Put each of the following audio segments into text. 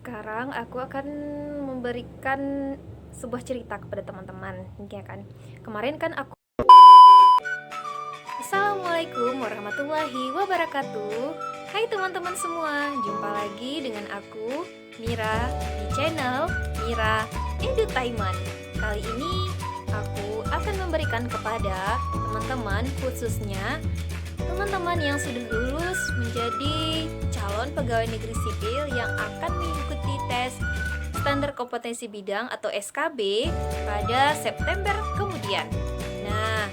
sekarang aku akan memberikan sebuah cerita kepada teman-teman, ya kan. Kemarin kan aku Assalamualaikum warahmatullahi wabarakatuh. Hai teman-teman semua, jumpa lagi dengan aku Mira di channel Mira Edutainment. Kali ini aku akan memberikan kepada teman-teman, khususnya teman-teman yang sudah lulus menjadi calon pegawai negeri sipil yang akan mengikuti tes standar kompetensi bidang atau SKB pada September kemudian. Nah,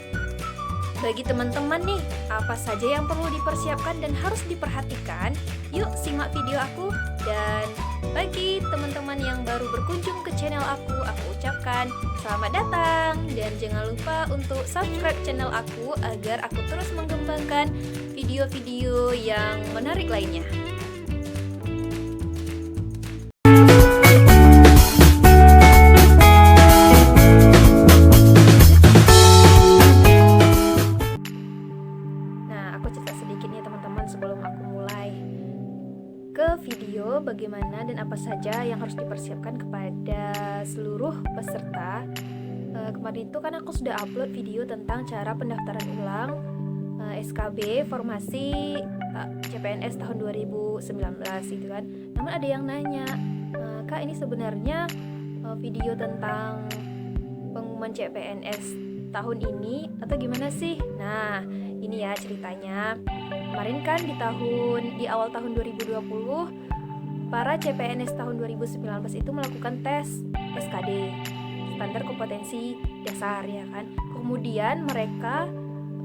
bagi teman-teman nih, apa saja yang perlu dipersiapkan dan harus diperhatikan? Yuk simak video aku. Dan bagi teman-teman yang baru berkunjung ke channel aku ucapkan selamat datang. Dan jangan lupa untuk subscribe channel aku agar aku terus mengembangkan video-video yang menarik lainnya. Sebelum aku mulai ke video bagaimana dan apa saja yang harus dipersiapkan kepada seluruh peserta. Kemarin itu kan aku sudah upload video tentang cara pendaftaran ulang SKB formasi CPNS tahun 2019 gitu kan. Namun ada yang nanya, Kak, ini sebenarnya video tentang pengumuman CPNS tahun ini atau gimana sih? Nah, ini ya ceritanya. Kemarin kan di awal tahun 2020 para CPNS tahun 2019 itu melakukan tes SKD, standar kompetensi dasar ya kan. Kemudian mereka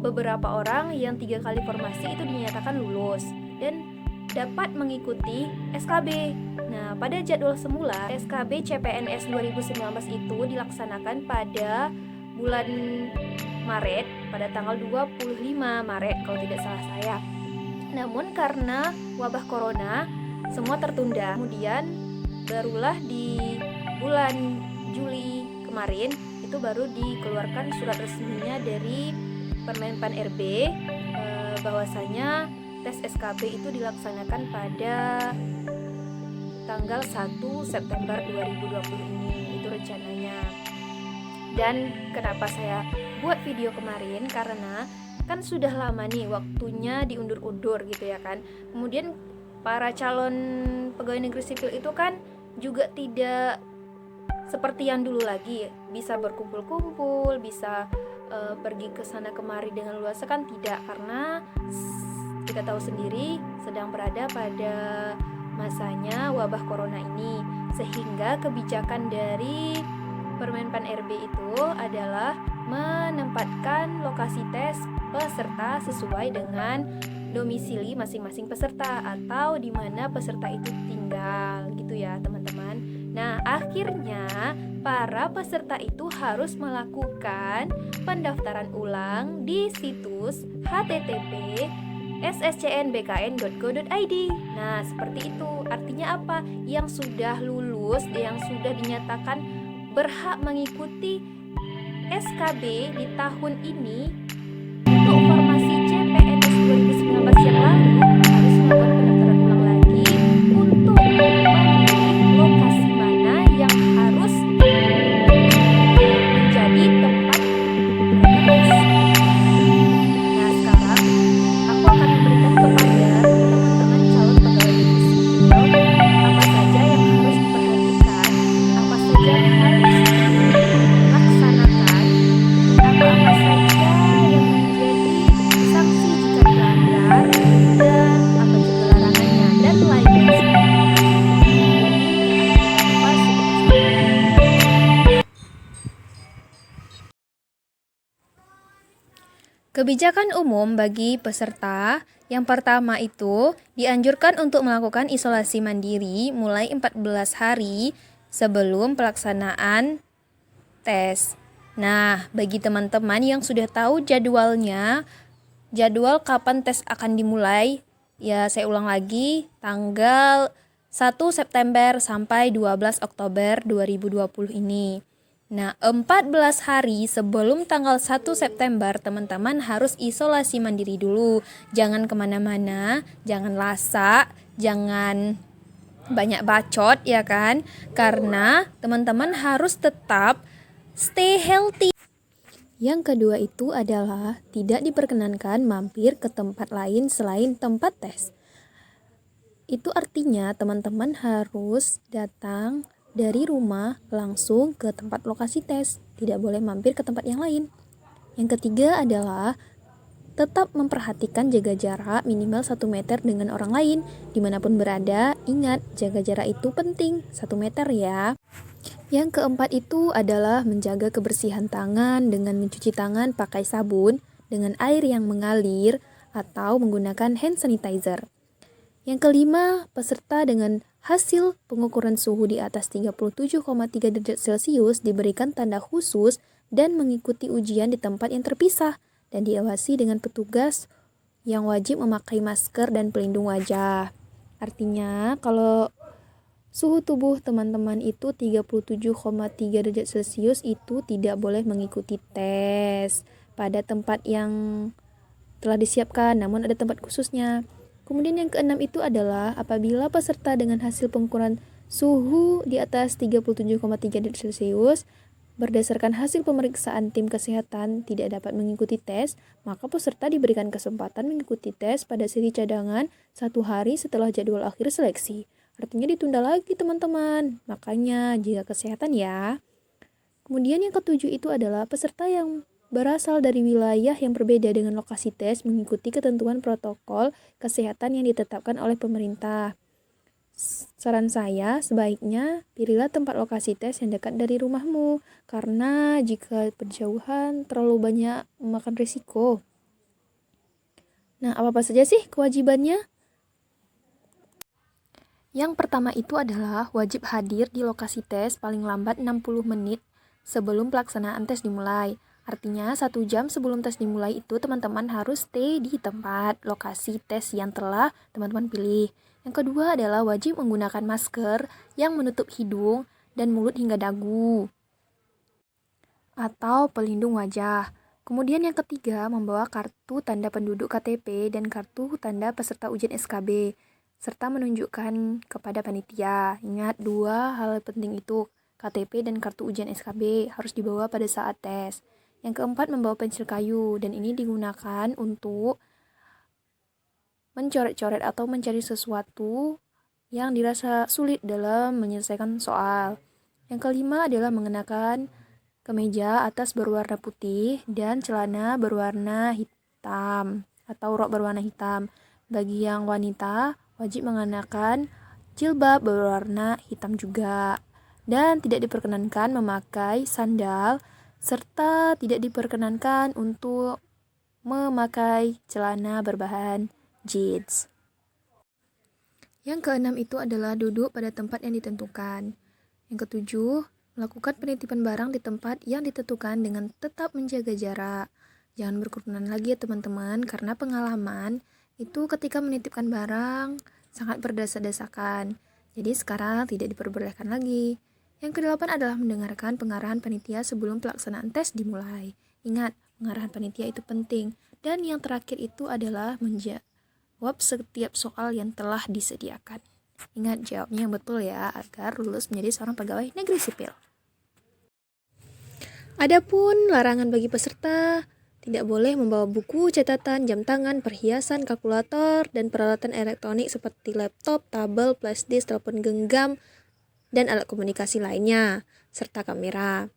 beberapa orang yang 3 kali formasi itu dinyatakan lulus dan dapat mengikuti SKB. Nah, pada jadwal semula SKB CPNS 2019 itu dilaksanakan pada bulan Maret, pada tanggal 25 Maret kalau tidak salah saya. Namun karena wabah corona semua tertunda. Kemudian barulah di bulan Juli kemarin itu baru dikeluarkan surat resminya dari Permenpan RB bahwasanya tes SKB itu dilaksanakan pada tanggal 1 September 2020 ini. Itu rencananya. Dan kenapa saya buat video kemarin, karena kan sudah lama nih waktunya diundur-undur gitu ya kan. Kemudian para calon pegawai negeri sipil itu kan juga tidak seperti yang dulu lagi, bisa berkumpul-kumpul, bisa pergi ke sana kemari dengan luasa, kan tidak, karena kita tahu sendiri sedang berada pada masanya wabah corona ini, sehingga kebijakan dari Permenpan RB itu adalah menempatkan lokasi tes peserta sesuai dengan domisili masing-masing peserta atau di mana peserta itu tinggal gitu ya teman-teman. Nah, akhirnya para peserta itu harus melakukan pendaftaran ulang di situs http sscnbkn.go.id. Nah, seperti itu. Artinya apa? Yang sudah lulus, yang sudah dinyatakan berhak mengikuti SKB di tahun ini untuk formasi CPNS 2019 yang lalu harus melakukan pendaftaran ulang lagi untuk memilih lokasi mana yang harus menjadi tempat mereka. Nah, sekarang aku akan memberikan kepada teman-teman calon pegawai negeri sipil apa saja yang harus diperhatikan, apa saja yang harus dilaksanakan, apa-apa saja yang menjadi sanksi jika dilanggar, dan apa juga larangannya, dan lainnya. Kebijakan umum bagi peserta yang pertama itu dianjurkan untuk melakukan isolasi mandiri mulai 14 hari sebelum pelaksanaan tes. Nah, bagi teman-teman yang sudah tahu jadwalnya, jadwal kapan tes akan dimulai, ya saya ulang lagi, tanggal 1 September sampai 12 Oktober 2020 ini. Nah, 14 hari sebelum tanggal 1 September, teman-teman harus isolasi mandiri dulu. Jangan kemana-mana, jangan lasak, jangan banyak bacot ya kan, karena teman-teman harus tetap stay healthy. Yang kedua itu adalah tidak diperkenankan mampir ke tempat lain selain tempat tes. Itu artinya teman-teman harus datang dari rumah langsung ke tempat lokasi tes, tidak boleh mampir ke tempat yang lain. Yang ketiga adalah tetap memperhatikan jaga jarak minimal 1 meter dengan orang lain. Dimanapun berada, ingat jaga jarak itu penting, 1 meter ya. Yang keempat itu adalah menjaga kebersihan tangan dengan mencuci tangan pakai sabun dengan air yang mengalir atau menggunakan hand sanitizer. Yang kelima, peserta dengan hasil pengukuran suhu di atas 37,3 derajat Celcius diberikan tanda khusus dan mengikuti ujian di tempat yang terpisah dan diawasi dengan petugas yang wajib memakai masker dan pelindung wajah. Artinya, kalau suhu tubuh teman-teman itu 37,3 derajat Celcius itu tidak boleh mengikuti tes pada tempat yang telah disiapkan, namun ada tempat khususnya. Kemudian yang keenam itu adalah apabila peserta dengan hasil pengukuran suhu di atas 37,3 derajat Celcius berdasarkan hasil pemeriksaan tim kesehatan tidak dapat mengikuti tes, maka peserta diberikan kesempatan mengikuti tes pada sesi cadangan 1 hari setelah jadwal akhir seleksi. Artinya ditunda lagi teman-teman, makanya jaga kesehatan ya. Kemudian yang ketujuh itu adalah peserta yang berasal dari wilayah yang berbeda dengan lokasi tes mengikuti ketentuan protokol kesehatan yang ditetapkan oleh pemerintah. Saran saya, sebaiknya pilihlah tempat lokasi tes yang dekat dari rumahmu, karena jika berjauhan terlalu banyak memakan risiko. Nah, apa saja sih kewajibannya? Yang pertama itu adalah wajib hadir di lokasi tes paling lambat 60 menit sebelum pelaksanaan tes dimulai. Artinya 1 jam sebelum tes dimulai itu teman-teman harus stay di tempat lokasi tes yang telah teman-teman pilih. Yang kedua adalah wajib menggunakan masker yang menutup hidung dan mulut hingga dagu atau pelindung wajah. Kemudian yang ketiga, membawa kartu tanda penduduk KTP dan kartu tanda peserta ujian SKB, serta menunjukkan kepada panitia. Ingat 2 hal penting itu, KTP dan kartu ujian SKB harus dibawa pada saat tes. Yang keempat, membawa pensil kayu, dan ini digunakan untuk mencoret-coret atau mencari sesuatu yang dirasa sulit dalam menyelesaikan soal. Yang kelima adalah mengenakan kemeja atas berwarna putih dan celana berwarna hitam atau rok berwarna hitam. Bagi yang wanita, wajib mengenakan jilbab berwarna hitam juga. Dan tidak diperkenankan memakai sandal, serta tidak diperkenankan untuk memakai celana berbahan jeans. Yang keenam itu adalah duduk pada tempat yang ditentukan. Yang ketujuh, melakukan penitipan barang di tempat yang ditentukan dengan tetap menjaga jarak. Jangan berkerumunan lagi ya teman-teman, karena pengalaman itu ketika menitipkan barang sangat berdesa-desakan. Jadi sekarang tidak diperbolehkan lagi. Yang kedelapan adalah mendengarkan pengarahan panitia sebelum pelaksanaan tes dimulai. Ingat, pengarahan panitia itu penting. Dan yang terakhir itu adalah menjawab setiap soal yang telah disediakan. Ingat, jawabnya yang betul ya, agar lulus menjadi seorang pegawai negeri sipil. Adapun larangan bagi peserta, tidak boleh membawa buku, catatan, jam tangan, perhiasan, kalkulator, dan peralatan elektronik seperti laptop, tabel, flash disk, telepon genggam, dan alat komunikasi lainnya, serta kamera.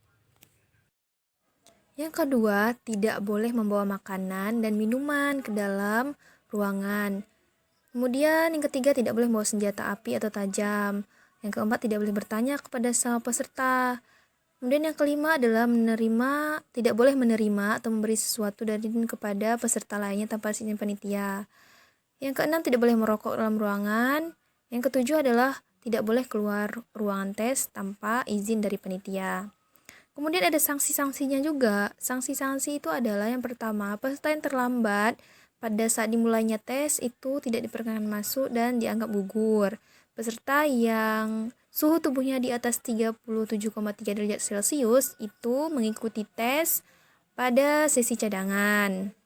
Yang kedua, tidak boleh membawa makanan dan minuman ke dalam ruangan. Kemudian yang ketiga, tidak boleh membawa senjata api atau tajam. Yang keempat, tidak boleh bertanya kepada sama peserta. Kemudian yang kelima adalah tidak boleh menerima atau memberi sesuatu dari kepada peserta lainnya tanpa izin panitia. Yang keenam, tidak boleh merokok dalam ruangan. Yang ketujuh adalah tidak boleh keluar ruangan tes tanpa izin dari panitia. Kemudian ada sanksi-sanksinya juga. Sanksi-sanksi itu adalah yang pertama, peserta yang terlambat pada saat dimulainya tes itu tidak diperkenankan masuk dan dianggap gugur. Peserta yang suhu tubuhnya di atas 37,3 derajat Celcius itu mengikuti tes pada sesi cadangan.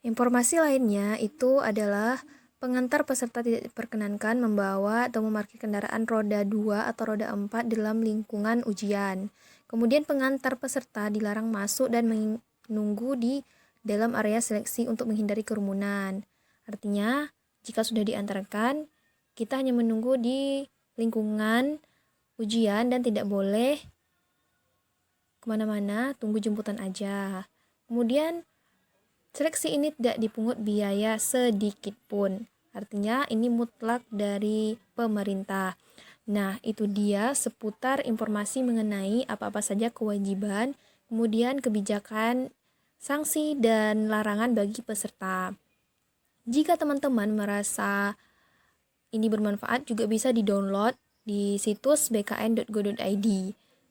Informasi lainnya itu adalah Pengantar peserta tidak diperkenankan membawa atau memarkir kendaraan roda 2 atau roda 4 dalam lingkungan ujian. Kemudian pengantar peserta dilarang masuk dan menunggu di dalam area seleksi untuk menghindari kerumunan. Artinya, jika sudah diantarkan, kita hanya menunggu di lingkungan ujian dan tidak boleh kemana-mana, tunggu jemputan aja. Kemudian, seleksi ini tidak dipungut biaya sedikit pun. Artinya ini mutlak dari pemerintah. Nah, itu dia seputar informasi mengenai apa-apa saja kewajiban, kemudian kebijakan, sanksi, dan larangan bagi peserta. Jika teman-teman merasa ini bermanfaat, juga bisa di-download di situs bkn.go.id.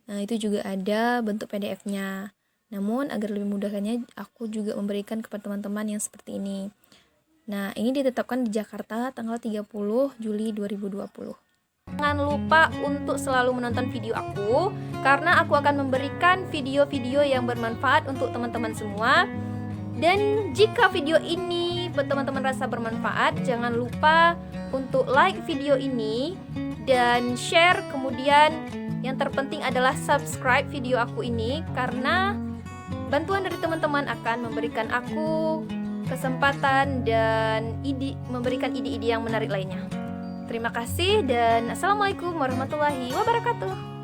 Nah, itu juga ada bentuk PDF-nya. Namun, agar lebih mudahkannya, aku juga memberikan kepada teman-teman yang seperti ini. Nah, ini ditetapkan di Jakarta tanggal 30 Juli 2020. Jangan lupa untuk selalu menonton video aku, karena aku akan memberikan video-video yang bermanfaat untuk teman-teman semua. Dan jika video ini teman-teman rasa bermanfaat, jangan lupa untuk like video ini dan share. Kemudian yang terpenting adalah subscribe video aku ini, karena bantuan dari teman-teman akan memberikan aku kesempatan dan memberikan ide-ide yang menarik lainnya. Terima kasih dan Assalamualaikum warahmatullahi wabarakatuh.